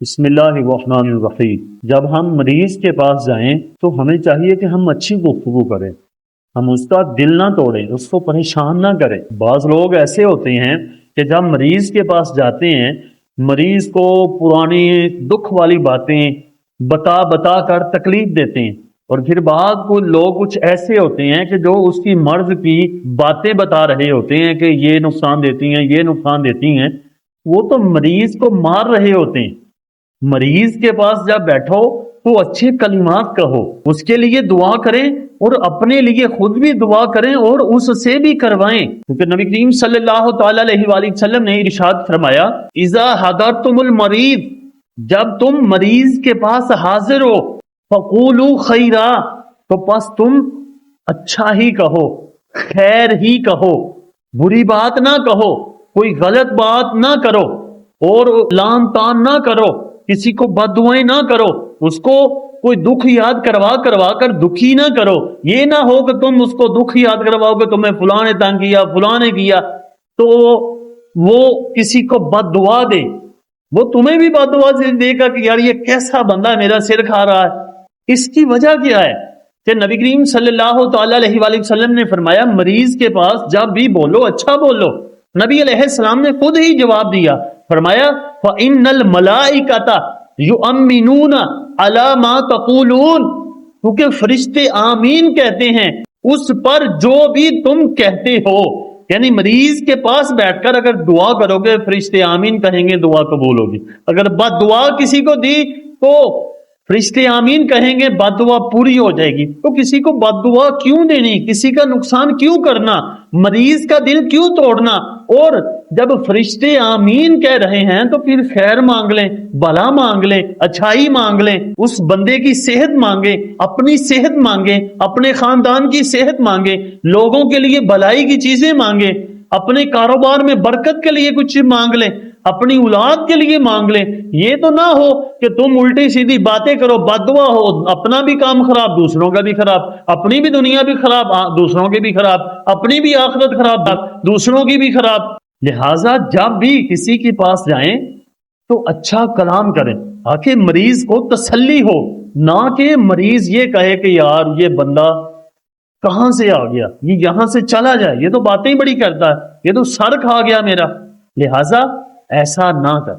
بسم اللہ الرحمن الرحیم۔ جب ہم مریض کے پاس جائیں تو ہمیں چاہیے کہ ہم اچھی گفتگو کریں، ہم اس کا دل نہ توڑیں، اس کو پریشان نہ کریں۔ بعض لوگ ایسے ہوتے ہیں کہ جب مریض کے پاس جاتے ہیں، مریض کو پرانی دکھ والی باتیں بتا بتا کر تکلیف دیتے ہیں، اور پھر بعض کو لوگ کچھ ایسے ہوتے ہیں کہ جو اس کی مرض کی باتیں بتا رہے ہوتے ہیں کہ یہ نقصان دیتی ہیں، یہ نقصان دیتی ہیں۔ وہ تو مریض کو مار رہے ہوتے ہیں۔ مریض کے پاس جب بیٹھو تو اچھے کلمات کہو، اس کے لیے دعا کریں اور اپنے لیے خود بھی دعا کریں اور اس سے بھی کروائیں، کیونکہ نبی کریم صلی اللہ تعالی علیہ وآلہ وسلم نے ارشاد فرمایا اذا حضرتم المریض، جب تم مریض کے پاس حاضر ہو، فقولوا خیرا، تو پس تم اچھا ہی کہو، خیر ہی کہو، بری بات نہ کہو، کوئی غلط بات نہ کرو اور لان تان نہ کرو، کسی کو بد دعائیں نہ کرو، اس کو کوئی دکھ یاد کروا کر دکھی نہ کرو۔ یہ نہ ہو کہ تم اس کو دکھ یاد کرواؤ کہ تمہیں فلاں نے تنگ کیا، فلاں نے کیا، تو وہ کسی کو بد دعا دے، وہ تمہیں بھی بد دعا دے گا کہ یار یہ کیسا بندہ میرا سر کھا رہا ہے۔ اس کی وجہ کیا ہے کہ نبی کریم صلی اللہ تعالی علیہ وآلہ وسلم نے فرمایا مریض کے پاس جب بھی بولو اچھا بولو۔ نبی علیہ السلام نے خود ہی جواب دیا، فرمایا فَإِنَّ الْمَلَائِكَةَ يُؤَمِّنُونَ عَلَى مَا تَقُولُونَ، کیونکہ فرشتے آمین کہتے ہیں اس پر جو بھی تم کہتے ہو۔ یعنی مریض کے پاس بیٹھ کر اگر دعا کرو گے فرشتے آمین کہیں گے، دعا قبول ہوگی۔ اگر بد دعا کسی کو دی تو فرشتے آمین کہیں گے، بد دعا پوری ہو جائے گی۔ تو کسی کو بد دعا کیوں دینی، کسی کا نقصان کیوں کرنا، مریض کا دل کیوں توڑنا؟ اور جب فرشتے آمین کہہ رہے ہیں تو پھر خیر مانگ لیں، بھلا مانگ لیں، اچھائی مانگ لیں، اس بندے کی صحت مانگیں، اپنی صحت مانگیں، اپنے خاندان کی صحت مانگیں، لوگوں کے لیے بھلائی کی چیزیں مانگیں، اپنے کاروبار میں برکت کے لیے کچھ مانگ لیں، اپنی اولاد کے لیے مانگ لیں۔ یہ تو نہ ہو کہ تم الٹی سیدھی باتیں کرو، بد دعا ہو، اپنا بھی کام خراب، دوسروں کا بھی خراب، اپنی بھی دنیا بھی خراب، دوسروں کی بھی خراب، اپنی بھی آخرت خراب، دوسروں کی بھی خراب۔ لہٰذا جب بھی کسی کے پاس جائیں تو اچھا کلام کریں تاکہ مریض کو تسلی ہو، نہ کہ مریض یہ کہے کہ یار یہ بندہ کہاں سے آ گیا، یہ یہاں سے چلا جائے، یہ تو باتیں بڑی کرتا ہے، یہ تو سر کھا گیا میرا۔ لہٰذا ایسا نہ کر۔